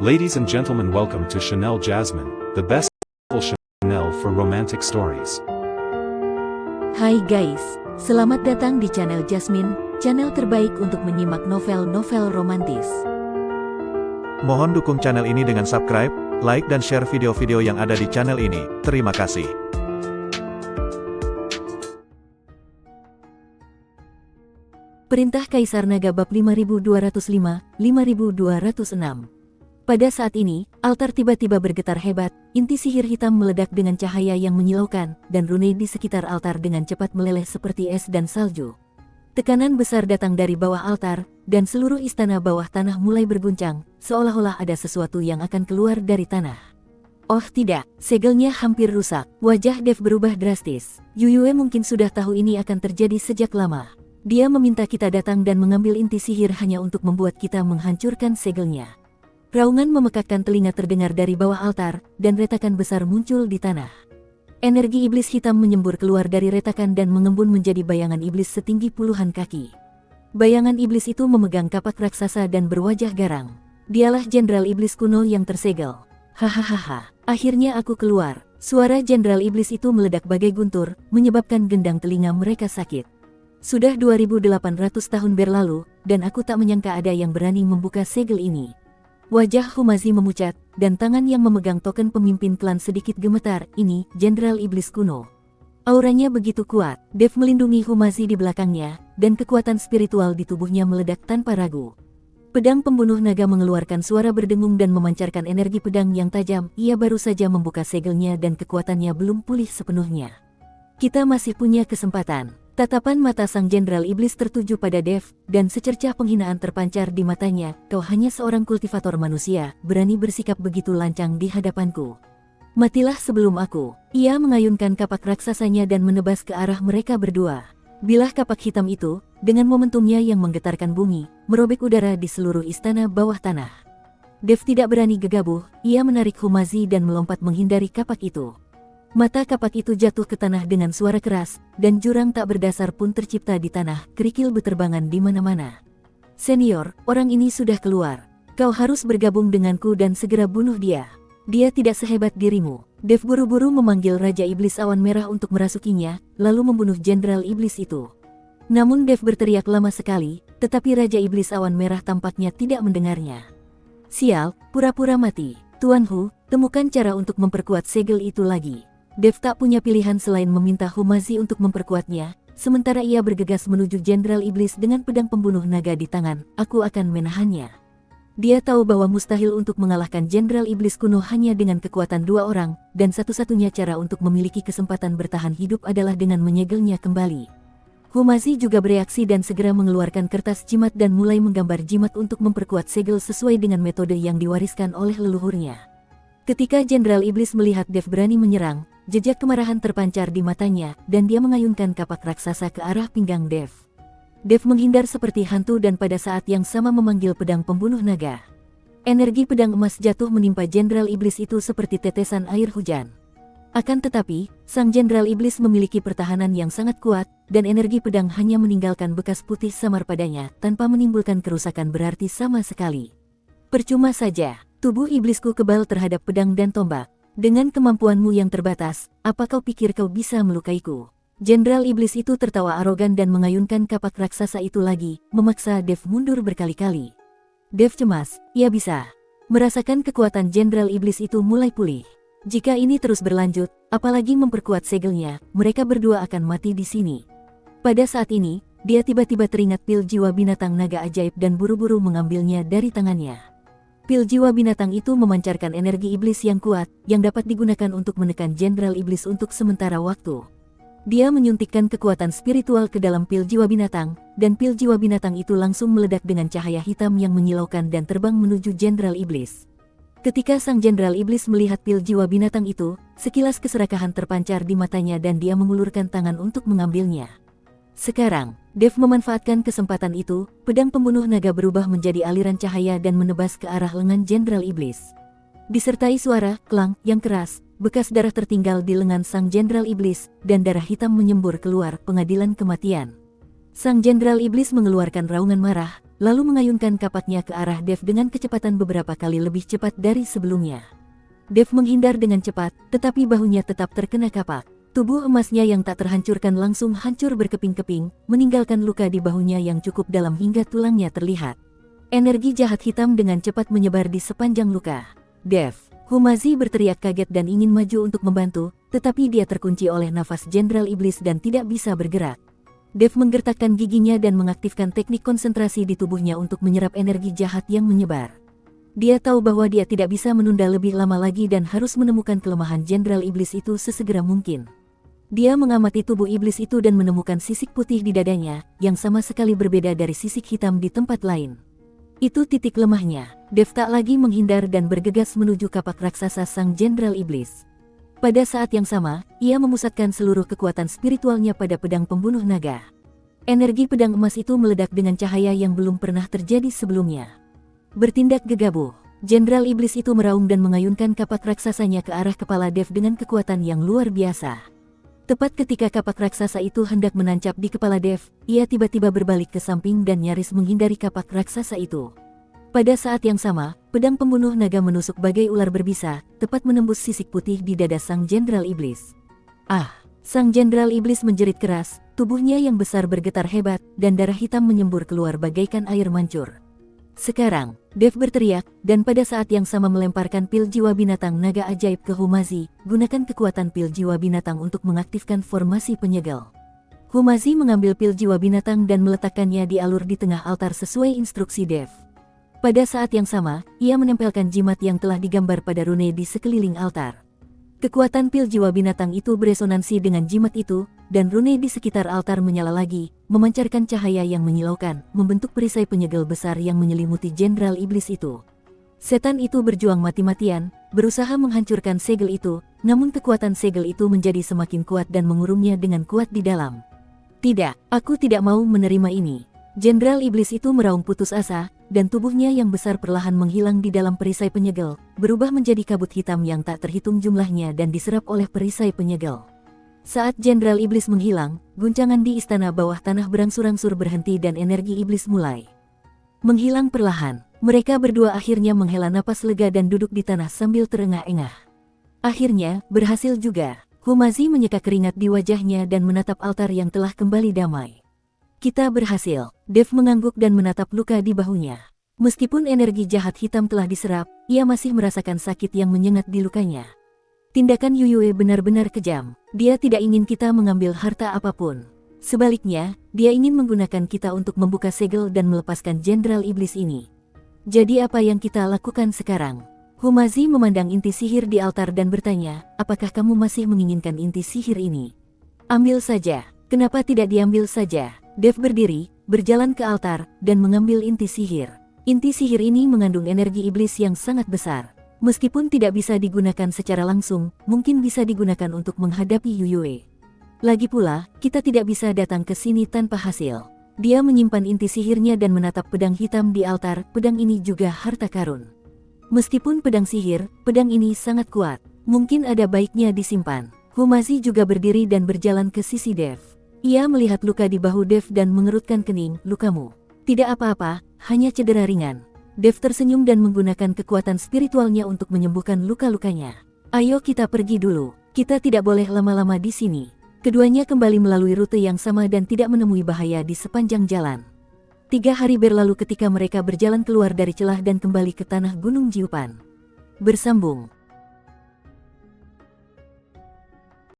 Ladies and gentlemen, welcome to Chanel Jasmine, the best Chanel for romantic stories. Hai guys, selamat datang di channel Jasmine, channel terbaik untuk menyimak novel-novel romantis. Mohon dukung channel ini dengan subscribe, like dan share video-video yang ada di channel ini. Terima kasih. Perintah Kaisar Naga bab 5205-5206. Pada saat ini, altar tiba-tiba bergetar hebat, inti sihir hitam meledak dengan cahaya yang menyilaukan, dan rune di sekitar altar dengan cepat meleleh seperti es dan salju. Tekanan besar datang dari bawah altar, dan seluruh istana bawah tanah mulai berguncang, seolah-olah ada sesuatu yang akan keluar dari tanah. Oh tidak, segelnya hampir rusak. Wajah Dev berubah drastis. Yuyue mungkin sudah tahu ini akan terjadi sejak lama. Dia meminta kita datang dan mengambil inti sihir hanya untuk membuat kita menghancurkan segelnya. Raungan memekakkan telinga terdengar dari bawah altar, dan retakan besar muncul di tanah. Energi iblis hitam menyembur keluar dari retakan dan mengembun menjadi bayangan iblis setinggi puluhan kaki. Bayangan iblis itu memegang kapak raksasa dan berwajah garang. Dialah Jenderal Iblis kuno yang tersegel. Hahaha, akhirnya aku keluar. Suara Jenderal Iblis itu meledak bagai guntur, menyebabkan gendang telinga mereka sakit. Sudah 2800 tahun berlalu, dan aku tak menyangka ada yang berani membuka segel ini. Wajah Humazi memucat, dan tangan yang memegang token pemimpin klan sedikit gemetar. Ini, Jenderal Iblis kuno. Auranya begitu kuat. Dev melindungi Humazi di belakangnya, dan kekuatan spiritual di tubuhnya meledak tanpa ragu. Pedang pembunuh naga mengeluarkan suara berdengung dan memancarkan energi pedang yang tajam. Ia baru saja membuka segelnya dan kekuatannya belum pulih sepenuhnya. Kita masih punya kesempatan. Tatapan mata sang Jenderal Iblis tertuju pada Dev, dan secercah penghinaan terpancar di matanya. Kau hanya seorang kultivator manusia, berani bersikap begitu lancang di hadapanku. Matilah sebelum aku. Ia mengayunkan kapak raksasanya dan menebas ke arah mereka berdua. Bilah kapak hitam itu, dengan momentumnya yang menggetarkan bumi, merobek udara di seluruh istana bawah tanah. Dev tidak berani gegabah, ia menarik Humazi dan melompat menghindari kapak itu. Mata kapak itu jatuh ke tanah dengan suara keras, dan jurang tak berdasar pun tercipta di tanah. Kerikil beterbangan di mana-mana. Senior, orang ini sudah keluar. Kau harus bergabung denganku dan segera bunuh dia. Dia tidak sehebat dirimu. Dev buru-buru memanggil Raja Iblis Awan Merah untuk merasukinya, lalu membunuh Jenderal Iblis itu. Namun Dev berteriak lama sekali, tetapi Raja Iblis Awan Merah tampaknya tidak mendengarnya. Sial, pura-pura mati. Tuan Hu, temukan cara untuk memperkuat segel itu lagi. Dev tak punya pilihan selain meminta Humazi untuk memperkuatnya, sementara ia bergegas menuju Jenderal Iblis dengan pedang pembunuh naga di tangan. Aku akan menahannya. Dia tahu bahwa mustahil untuk mengalahkan Jenderal Iblis kuno hanya dengan kekuatan dua orang, dan satu-satunya cara untuk memiliki kesempatan bertahan hidup adalah dengan menyegelnya kembali. Humazi juga bereaksi dan segera mengeluarkan kertas jimat dan mulai menggambar jimat untuk memperkuat segel sesuai dengan metode yang diwariskan oleh leluhurnya. Ketika Jenderal Iblis melihat Dev berani menyerang, jejak kemarahan terpancar di matanya, dan dia mengayunkan kapak raksasa ke arah pinggang Dev. Dev menghindar seperti hantu dan pada saat yang sama memanggil pedang pembunuh naga. Energi pedang emas jatuh menimpa Jenderal Iblis itu seperti tetesan air hujan. Akan tetapi, sang Jenderal Iblis memiliki pertahanan yang sangat kuat, dan energi pedang hanya meninggalkan bekas putih samar padanya, tanpa menimbulkan kerusakan berarti sama sekali. Percuma saja. Tubuh iblisku kebal terhadap pedang dan tombak. Dengan kemampuanmu yang terbatas, apa kau pikir kau bisa melukaiku? Jenderal Iblis itu tertawa arogan dan mengayunkan kapak raksasa itu lagi, memaksa Dev mundur berkali-kali. Dev cemas, ia bisa merasakan kekuatan Jenderal Iblis itu mulai pulih. Jika ini terus berlanjut, apalagi memperkuat segelnya, mereka berdua akan mati di sini. Pada saat ini, dia tiba-tiba teringat pil jiwa binatang naga ajaib dan buru-buru mengambilnya dari tangannya. Pil jiwa binatang itu memancarkan energi iblis yang kuat, yang dapat digunakan untuk menekan Jenderal Iblis untuk sementara waktu. Dia menyuntikkan kekuatan spiritual ke dalam pil jiwa binatang, dan pil jiwa binatang itu langsung meledak dengan cahaya hitam yang menyilaukan dan terbang menuju Jenderal Iblis. Ketika sang Jenderal Iblis melihat pil jiwa binatang itu, sekilas keserakahan terpancar di matanya dan dia mengulurkan tangan untuk mengambilnya. Sekarang, Dev memanfaatkan kesempatan itu, pedang pembunuh naga berubah menjadi aliran cahaya dan menebas ke arah lengan Jenderal Iblis. Disertai suara klang yang keras, bekas darah tertinggal di lengan sang Jenderal Iblis, dan darah hitam menyembur keluar. Pengadilan kematian. Sang Jenderal Iblis mengeluarkan raungan marah, lalu mengayunkan kapaknya ke arah Dev dengan kecepatan beberapa kali lebih cepat dari sebelumnya. Dev menghindar dengan cepat, tetapi bahunya tetap terkena kapak. Tubuh emasnya yang tak terhancurkan langsung hancur berkeping-keping, meninggalkan luka di bahunya yang cukup dalam hingga tulangnya terlihat. Energi jahat hitam dengan cepat menyebar di sepanjang luka. Dev, Humazi berteriak kaget dan ingin maju untuk membantu, tetapi dia terkunci oleh nafas Jenderal Iblis dan tidak bisa bergerak. Dev menggertakkan giginya dan mengaktifkan teknik konsentrasi di tubuhnya untuk menyerap energi jahat yang menyebar. Dia tahu bahwa dia tidak bisa menunda lebih lama lagi dan harus menemukan kelemahan Jenderal Iblis itu sesegera mungkin. Dia mengamati tubuh iblis itu dan menemukan sisik putih di dadanya, yang sama sekali berbeda dari sisik hitam di tempat lain. Itu titik lemahnya. Dev tak lagi menghindar dan bergegas menuju kapak raksasa sang Jenderal Iblis. Pada saat yang sama, ia memusatkan seluruh kekuatan spiritualnya pada pedang pembunuh naga. Energi pedang emas itu meledak dengan cahaya yang belum pernah terjadi sebelumnya. Bertindak gegabah, Jenderal Iblis itu meraung dan mengayunkan kapak raksasanya ke arah kepala Dev dengan kekuatan yang luar biasa. Tepat ketika kapak raksasa itu hendak menancap di kepala Dev, ia tiba-tiba berbalik ke samping dan nyaris menghindari kapak raksasa itu. Pada saat yang sama, pedang pembunuh naga menusuk bagai ular berbisa, tepat menembus sisik putih di dada sang Jenderal Iblis. Ah! Sang Jenderal Iblis menjerit keras, tubuhnya yang besar bergetar hebat, dan darah hitam menyembur keluar bagaikan air mancur. Sekarang, Dev berteriak, dan pada saat yang sama melemparkan pil jiwa binatang naga ajaib ke Humazi, gunakan kekuatan pil jiwa binatang untuk mengaktifkan formasi penyegel. Humazi mengambil pil jiwa binatang dan meletakkannya di alur di tengah altar sesuai instruksi Dev. Pada saat yang sama, ia menempelkan jimat yang telah digambar pada rune di sekeliling altar. Kekuatan pil jiwa binatang itu beresonansi dengan jimat itu, dan rune di sekitar altar menyala lagi, memancarkan cahaya yang menyilaukan, membentuk perisai penyegel besar yang menyelimuti Jenderal Iblis itu. Setan itu berjuang mati-matian, berusaha menghancurkan segel itu, namun kekuatan segel itu menjadi semakin kuat dan mengurungnya dengan kuat di dalam. Tidak, aku tidak mau menerima ini. Jenderal Iblis itu meraung putus asa, dan tubuhnya yang besar perlahan menghilang di dalam perisai penyegel, berubah menjadi kabut hitam yang tak terhitung jumlahnya dan diserap oleh perisai penyegel. Saat Jenderal Iblis menghilang, guncangan di istana bawah tanah berangsur-angsur berhenti dan energi iblis mulai menghilang perlahan. Mereka berdua akhirnya menghela napas lega dan duduk di tanah sambil terengah-engah. Akhirnya, berhasil juga. Humazi menyeka keringat di wajahnya dan menatap altar yang telah kembali damai. Kita berhasil. Dev mengangguk dan menatap luka di bahunya. Meskipun energi jahat hitam telah diserap, ia masih merasakan sakit yang menyengat di lukanya. Tindakan Yuyue benar-benar kejam. Dia tidak ingin kita mengambil harta apapun. Sebaliknya, dia ingin menggunakan kita untuk membuka segel dan melepaskan Jenderal Iblis ini. Jadi apa yang kita lakukan sekarang? Humazi memandang inti sihir di altar dan bertanya, apakah kamu masih menginginkan inti sihir ini? Ambil saja. Kenapa tidak diambil saja? Dev berdiri, berjalan ke altar, dan mengambil inti sihir. Inti sihir ini mengandung energi iblis yang sangat besar. Meskipun tidak bisa digunakan secara langsung, mungkin bisa digunakan untuk menghadapi Yuyue. Lagi pula, kita tidak bisa datang ke sini tanpa hasil. Dia menyimpan inti sihirnya dan menatap pedang hitam di altar. Pedang ini juga harta karun. Meskipun pedang sihir, pedang ini sangat kuat. Mungkin ada baiknya disimpan. Humazi juga berdiri dan berjalan ke sisi Dev. Ia melihat luka di bahu Dev dan mengerutkan kening. Lukamu tidak apa-apa, hanya cedera ringan. Dev tersenyum dan menggunakan kekuatan spiritualnya untuk menyembuhkan luka-lukanya. Ayo kita pergi dulu, kita tidak boleh lama-lama di sini. Keduanya kembali melalui rute yang sama dan tidak menemui bahaya di sepanjang jalan. 3 hari berlalu ketika mereka berjalan keluar dari celah dan kembali ke tanah Gunung Jiupan. Bersambung.